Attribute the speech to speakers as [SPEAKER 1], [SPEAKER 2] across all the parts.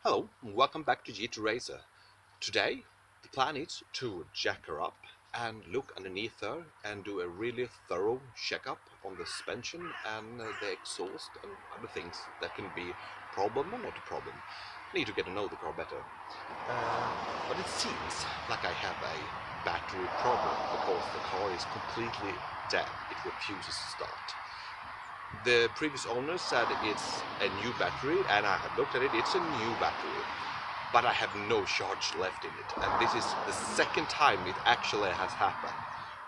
[SPEAKER 1] Hello and welcome back to G2 Racer. Today the plan is to jack her up and look underneath her and do a really thorough checkup on the suspension and the exhaust and other things that can be a problem or not a problem. I need to get to know the car better. But it seems like I have a battery problem because the car is completely dead. It refuses to start. The previous owner said it's a new battery, and I have looked at it, it's a new battery. But I have no charge left in it, and this is the second time it actually has happened.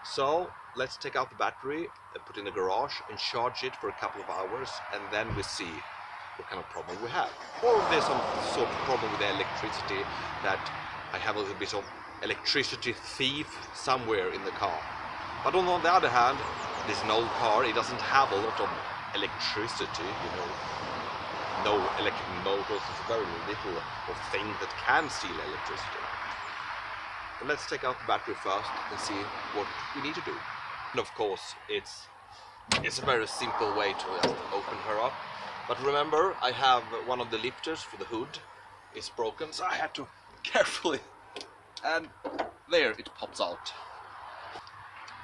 [SPEAKER 1] So let's take out the battery and put it in the garage and charge it for a couple of hours, and then we see what kind of problem we have. Or if there's some sort of problem with the electricity, that I have a little bit of electricity thief somewhere in the car. But on the other hand, this is an old car, it doesn't have a lot of electricity, no electric motors, it's very little of things that can steal electricity. But let's take out the battery first and see what we need to do. And of course, it's a very simple way to just open her up. But remember, I have one of the lifters for the hood is broken, so I had to carefully, and there it pops out.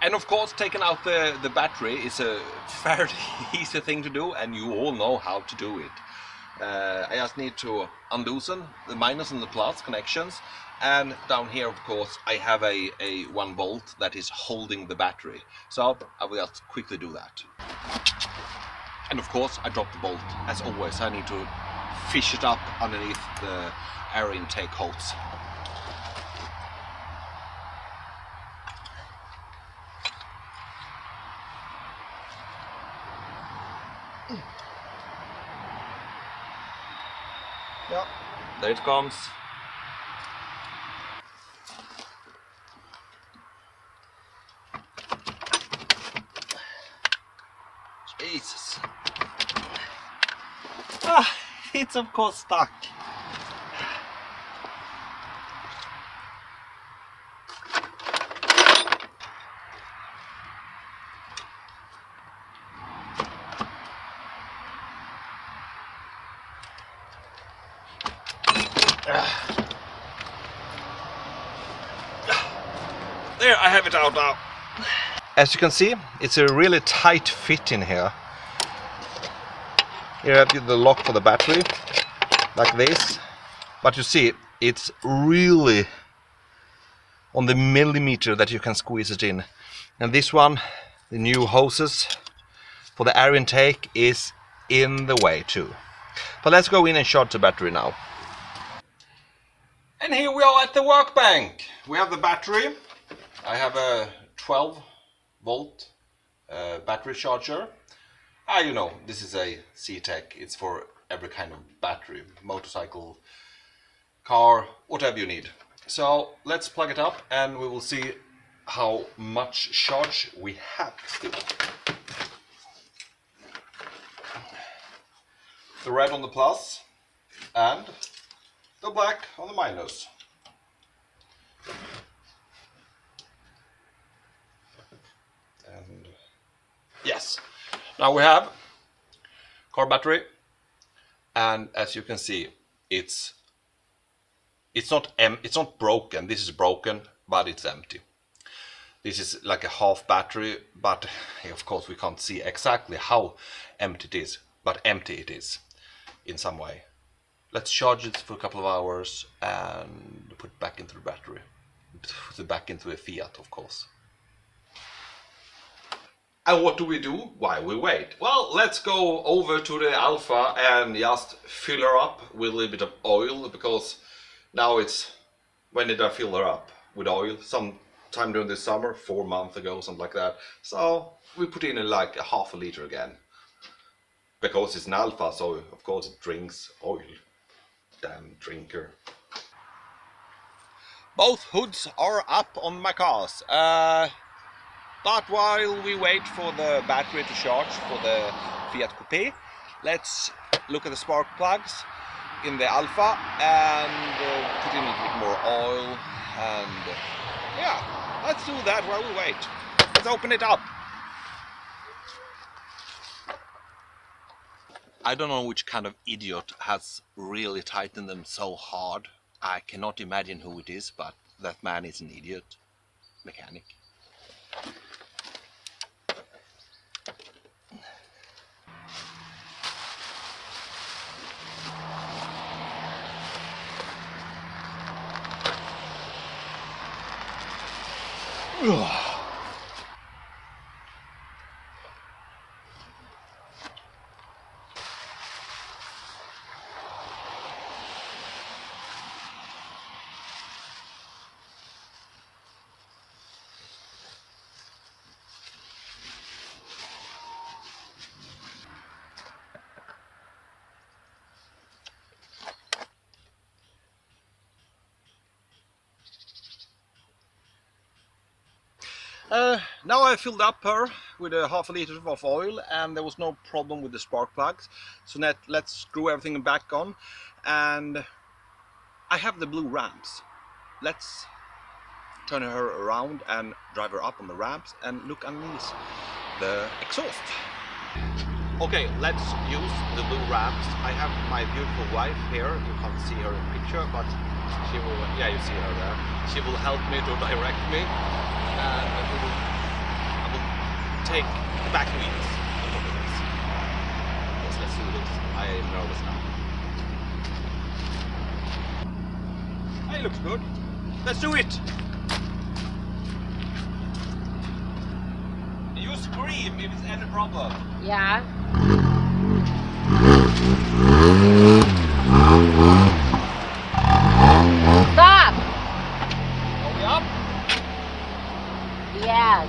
[SPEAKER 1] And of course, taking out the battery is a fairly easy thing to do, and you all know how to do it. I just need to unloosen the minus and the plus connections, and down here, of course, I have a 1 bolt that is holding the battery. So I will just quickly do that. And of course, I dropped the bolt. As always, I need to fish it up underneath the air intake holes. Yeah, there it comes. Jesus. It's of course stuck. There, I have it out now. As you can see, it's a really tight fit in here. Here I have the lock for the battery, like this. But you see, it's really on the millimeter that you can squeeze it in. And this one, the new hoses for the air intake, is in the way too. But let's go in and charge the battery now. And here we are at the workbank. We have the battery. I have a 12-volt battery charger. You know, this is a C-Tech. It's for every kind of battery, motorcycle, car, whatever you need. So let's plug it up and we will see how much charge we have still. The red on the plus and the black on the minus. And yes, now we have car battery, and as you can see, it's not broken. This is broken, but it's empty. This is like a half battery, but of course we can't see exactly how empty it is, but empty it is in some way. Let's charge it for a couple of hours and put it back into the battery. Put it back into a Fiat, of course. And what do? Why we wait? Well, let's go over to the Alfa and just fill her up with a little bit of oil, because now it's, when did I fill her up with oil? Sometime during the summer, 4 months ago, something like that. So we put in like a half a liter again. Because it's an Alfa, so of course it drinks oil. Damn drinker. Both hoods are up on my cars. But while we wait for the battery to charge for the Fiat Coupe, let's look at the spark plugs in the Alfa and put in a little bit more oil, and yeah, let's do that while we wait. Let's open it up. I don't know which kind of idiot has really tightened them so hard. I cannot imagine who it is, but that man is an idiot. Mechanic. Now I filled up her with a half a liter of oil, and there was no problem with the spark plugs. So let's screw everything back on, and I have the blue ramps. Let's turn her around and drive her up on the ramps and look underneath the exhaust. Okay, let's use the blue ramps. I have my beautiful wife here. You can't see her in the picture, but she will, yeah, you see her there. She will help me to direct me, and I will take the back wheels on top of this. Yes, let's do this. I am nervous now. Hey, looks good. Let's do it. You scream if it's any problem.
[SPEAKER 2] Yeah. Stop!
[SPEAKER 1] Are we up?
[SPEAKER 2] Yes.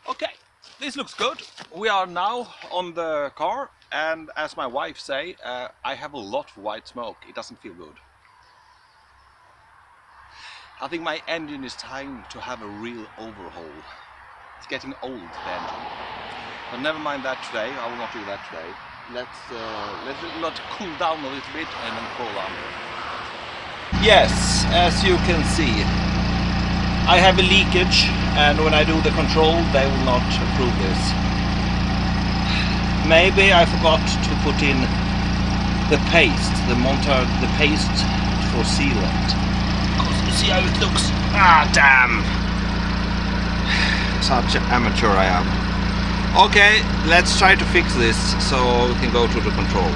[SPEAKER 1] Okay, this looks good. We are now on the car, and as my wife say, I have a lot of white smoke. It doesn't feel good. I think my engine is time to have a real overhaul. It's getting old, the engine. But never mind that today. I will not do that today. Let's let it cool down a little bit and then pull under. Yes, as you can see, I have a leakage, and when I do the control, they will not approve this. Maybe I forgot to put in the paste, the paste for sealant. Because you see how it looks. Ah, damn! Such an amateur I am. Okay, let's try to fix this so we can go to the control.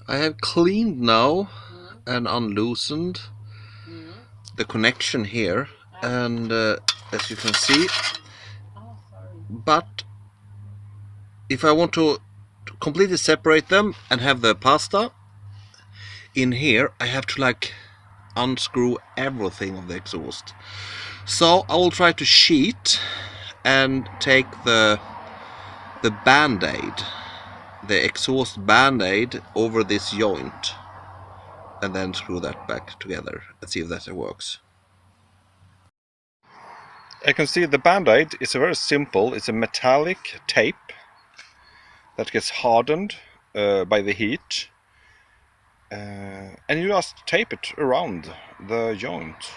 [SPEAKER 1] I have cleaned now and unloosened the connection here, and as you can see, but if I want to completely separate them and have the pasta in here, I have to like unscrew everything of the exhaust. So I will try to cheat and take the band-aid, the exhaust band-aid over this joint, and then screw that back together and see if that works. I can see the band-aid is very simple. It's a metallic tape that gets hardened by the heat, and you just tape it around the joint.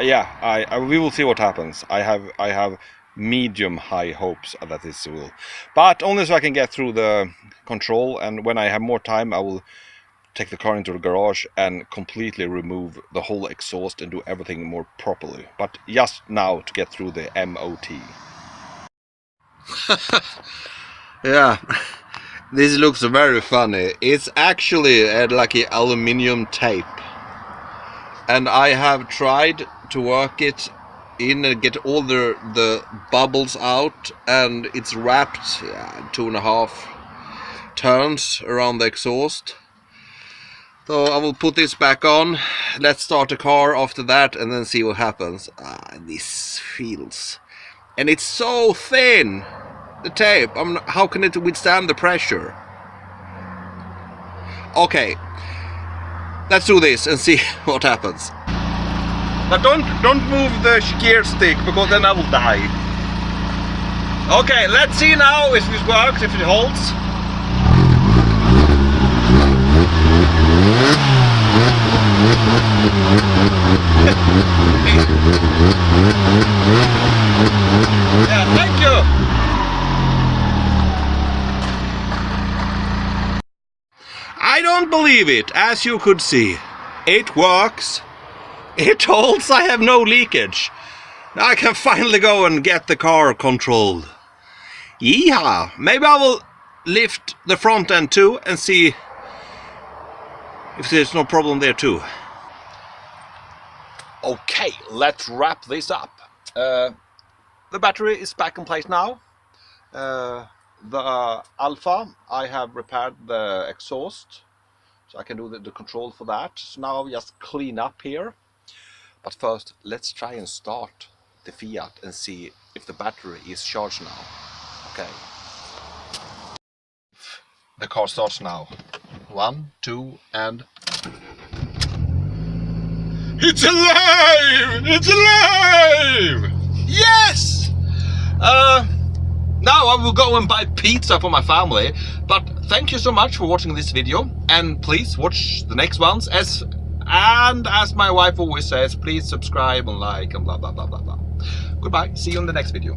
[SPEAKER 1] Yeah, we will see what happens. I have medium high hopes that this will, but only so I can get through the control, and when I have more time I will take the car into the garage and completely remove the whole exhaust and do everything more properly, but just now to get through the MOT. Yeah, this looks very funny. It's actually like an aluminium tape, and I have tried to work it in and get all the bubbles out, and it's wrapped 2.5 turns around the exhaust. So I will put this back on. Let's start the car after that and then see what happens. This feels, and it's so thin, the tape. How can it withstand the pressure? Okay, let's do this and see what happens. But don't move the gear stick, because then I will die. Okay, let's see now if it works, if it holds. Yeah, thank you. I don't believe it, as you could see. It works. It holds, I have no leakage. Now I can finally go and get the car controlled. Yeehaw! Maybe I will lift the front end too and see if there's no problem there too. Okay, let's wrap this up. The battery is back in place now. The Alfa, I have repaired the exhaust, so I can do the control for that. So now I'll just clean up here. But first, let's try and start the Fiat and see if the battery is charged now. Okay. The car starts now. 1, 2, and... It's alive! It's alive! Yes! Now I will go and buy pizza for my family. But thank you so much for watching this video. And please watch the next ones. And as my wife always says, please subscribe and like and blah blah blah blah blah. Goodbye, see you in the next video.